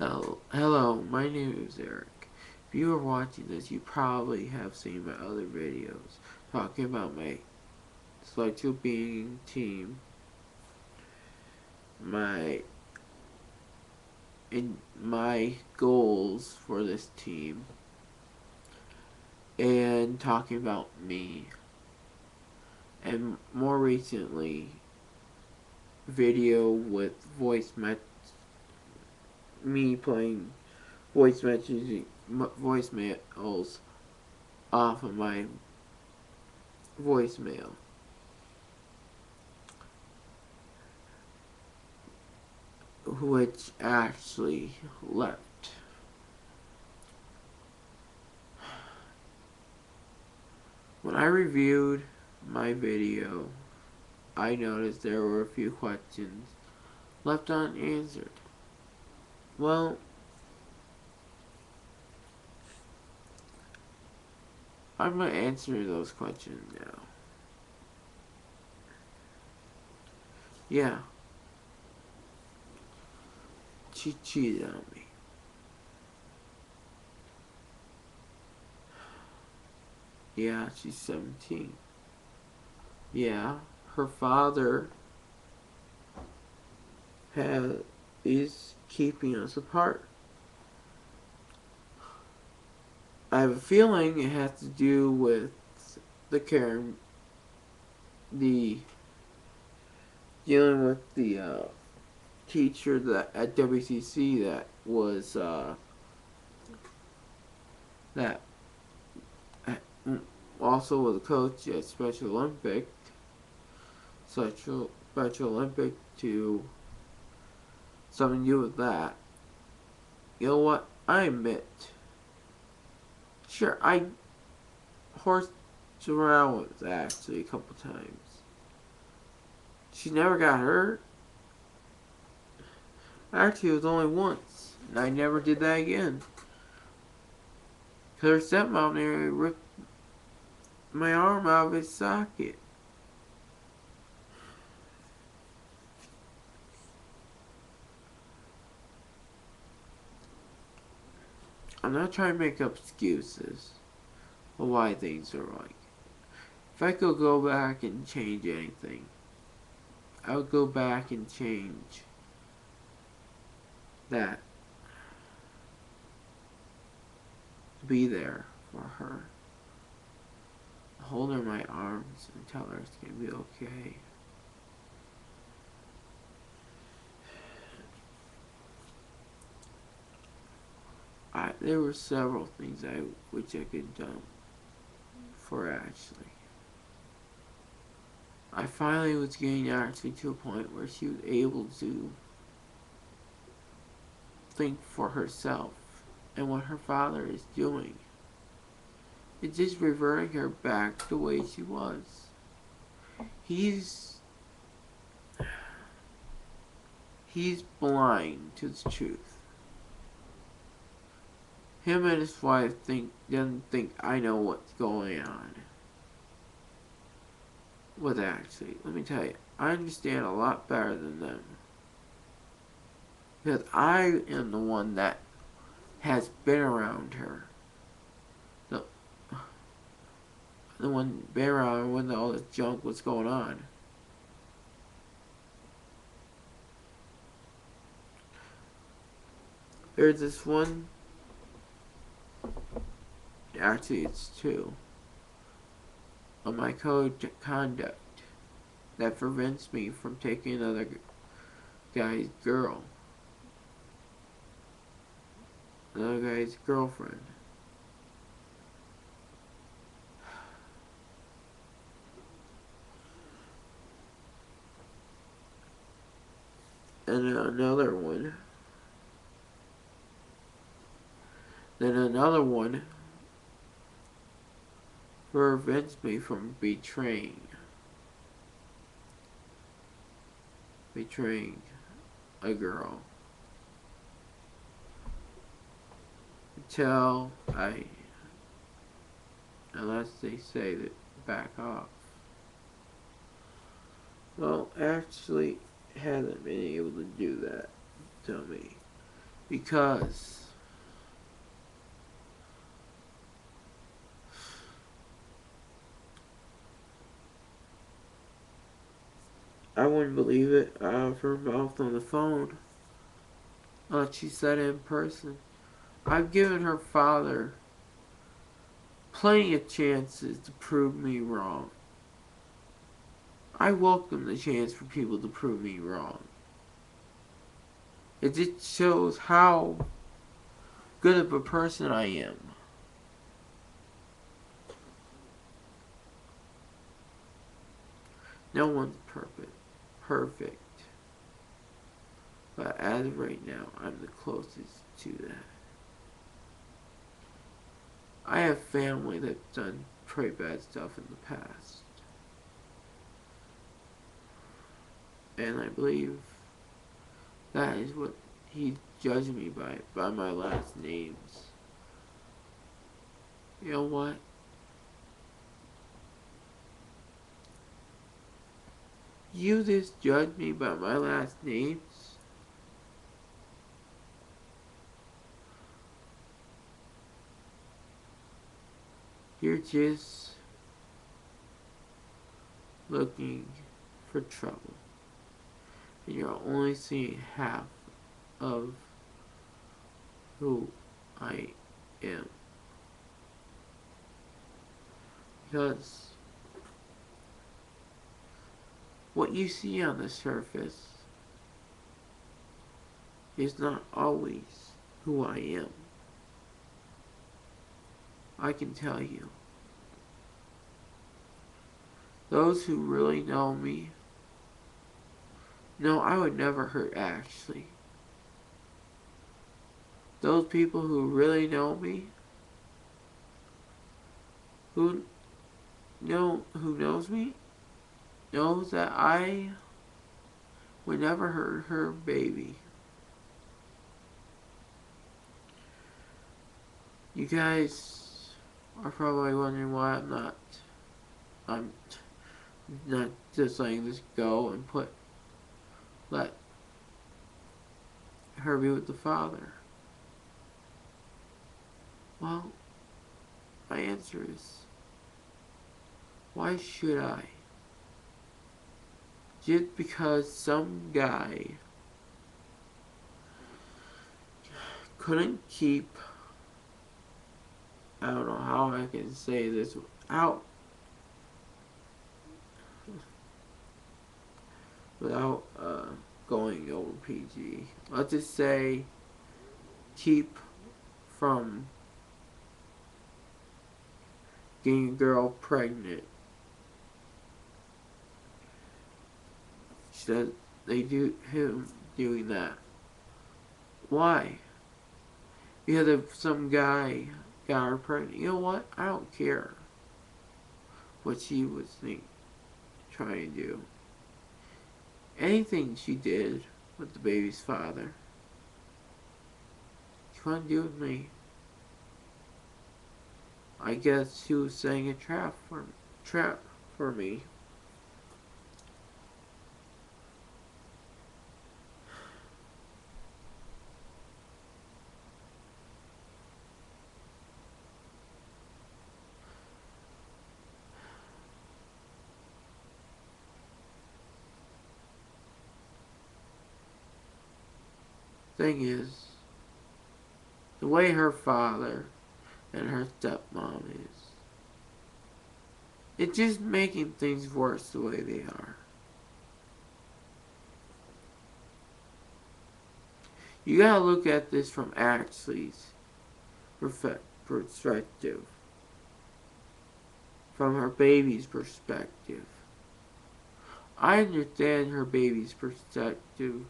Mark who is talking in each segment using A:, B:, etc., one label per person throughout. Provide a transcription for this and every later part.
A: Hello, my name is Eric. If you are watching this, you probably have seen my other videos talking about my celestial being team, my my goals for this team, and talking about me. And more recently, video with me playing voicemails off of my voicemail, which actually left. When I reviewed my video, I noticed there were a few questions left unanswered. Well, I'm going to answer those questions now. Yeah, she cheated on me. Yeah, she's 17. Yeah, her father is keeping us apart. I have a feeling it has to do with the Karen, the dealing with the teacher that at WCC that was that also was a coach at Special Olympic to something to do with that. You know what? I admit, sure, I horsed around with actually a couple times. She never got hurt. Actually, it was only once, and I never did that again. Cause her stepmom nearly ripped my arm out of its socket. I'm not trying to make up excuses of why things are like. If I could go back and change anything, I would go back and change that. Be there for her. Hold her in my arms and tell her it's gonna be okay. There were several things I wish I could have done for Ashley. I finally was getting Ashley to a point where she was able to think for herself and what her father is doing. It's just reverting her back the way she was. He's blind to the truth. Him and his wife doesn't think I know what's going on with Ashley. Let me tell you, I understand a lot better than them. Because I am the one that has been around her. The one been around when all this junk was going on. There's this one, actually it's two, on my code of conduct that prevents me from taking another guy's girl. Another guy's girlfriend. And another one. Then another one prevents me from betraying a girl unless they say that back off. Well, actually hasn't been able to do that to me because I wouldn't believe it out of her mouth on the phone. She said it in person. I've given her father plenty of chances to prove me wrong. I welcome the chance for people to prove me wrong. It just shows how good of a person I am. No one's perfect. But as of right now, I'm the closest to that. I have family that's done pretty bad stuff in the past. And I believe that is what he judged me by my last names. You know what? You just judge me by my last names? You're just looking for trouble. And you're only seeing half of who I am. Because what you see on the surface is not always who I am. I can tell you. Those who really know me know I would never hurt Ashley. Those people who really know me, who knows me, knows that I would never hurt her baby. You guys are probably wondering why I'm not just letting this go and let her be with the father. Well, my answer is, why should I? Just because some guy couldn't keep, I don't know how I can say this without going over PG. Let's just say keep from getting a girl pregnant. She said they do him doing that. Why? Because if some guy got her pregnant, you know what? I don't care what she was trying to do. Anything she did with the baby's father, she couldn't do with me. I guess she was setting a trap for me. Thing is, the way her father and her stepmom is, it's just making things worse the way they are. You gotta look at this from Ashley's perspective, from her baby's perspective. I understand her baby's perspective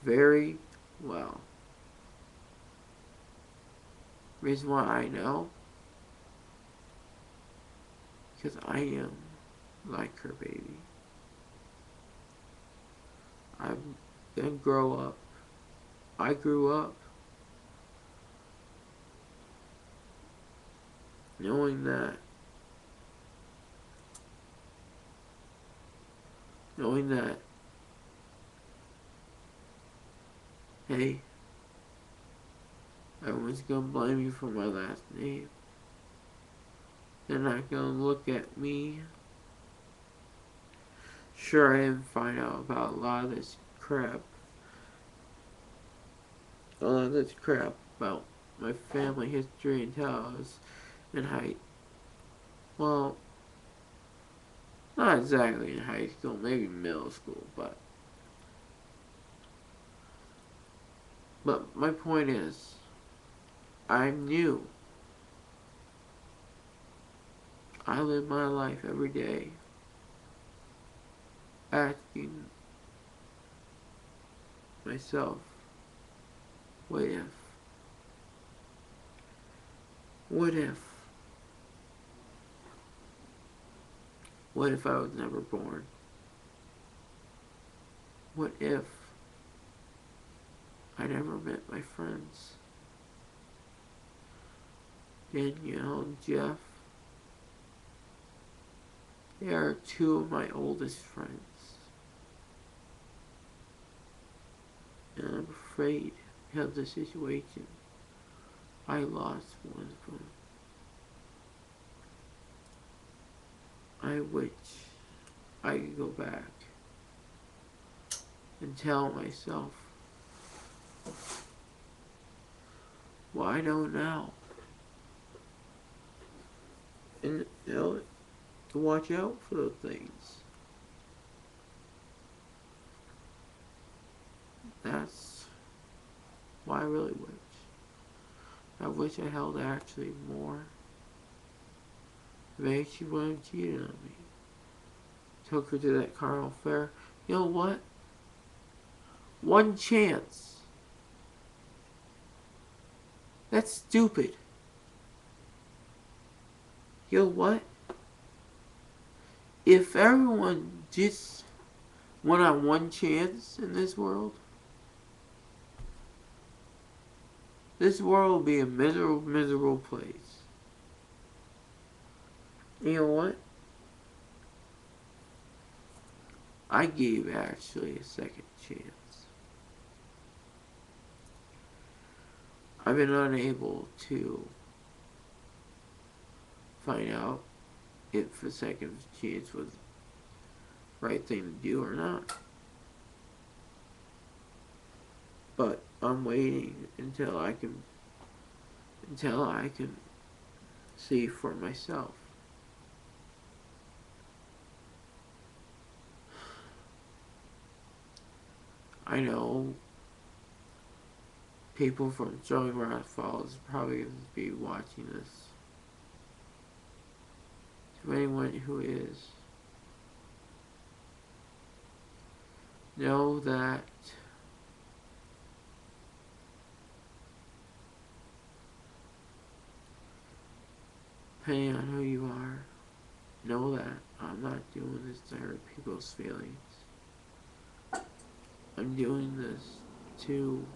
A: very well. Reason why I know? Because I am like her baby. I didn't grow up. I grew up knowing that hey, Everyone's gonna blame me for my last name. They're not gonna look at me. Sure, I didn't find out about a lot of this crap. A lot of this crap about my family history until I was in well, not exactly in high school, maybe middle school, but my point is, I'm new. I live my life every day asking myself, what if? What if? What if I was never born? What if I never met my friends? Danielle and Jeff, they are two of my oldest friends. And I'm afraid of the situation. I lost one of them. I wish I could go back and tell myself what I know now. And to watch out for those things. That's what I really wish. I wish I held actually more. Maybe she wouldn't have cheated on me. Took her to that carnival fair. You know what? One chance. That's stupid. You know what? If everyone just went on one chance in this world would be a miserable, miserable place. You know what? I gave actually a second chance. I've been unable to find out if a second chance was the right thing to do or not. But I'm waiting until I can see for myself. I know people from Showing Wrath Falls are probably going to be watching this. To anyone who is, know that depending on who you are, know that I'm not doing this to hurt people's feelings. I'm doing this to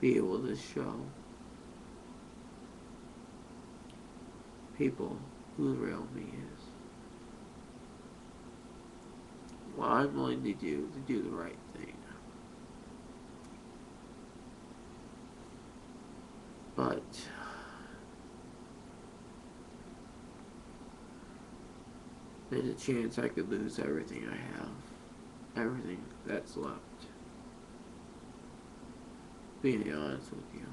A: be able to show people who the real me is. What I'm willing to do the right thing. But there's a chance I could lose everything I have. Everything that's left. Being honest with you,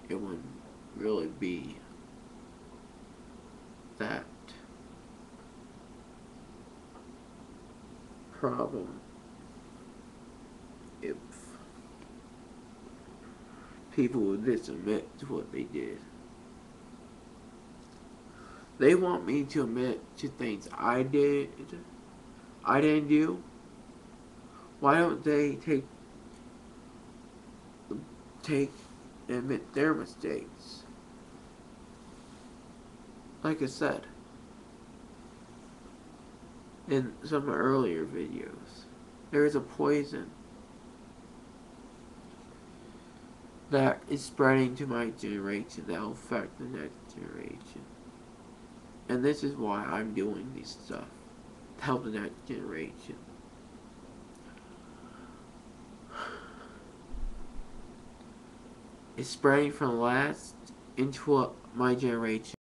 A: it wouldn't really be that problem if people would just admit to what they did. They want me to admit to things I didn't do. Why don't they take and admit their mistakes? Like I said in some earlier videos, there is a poison that is spreading to my generation that will affect the next generation. And this is why I'm doing this stuff, to help the next generation. is spreading from last into my generation.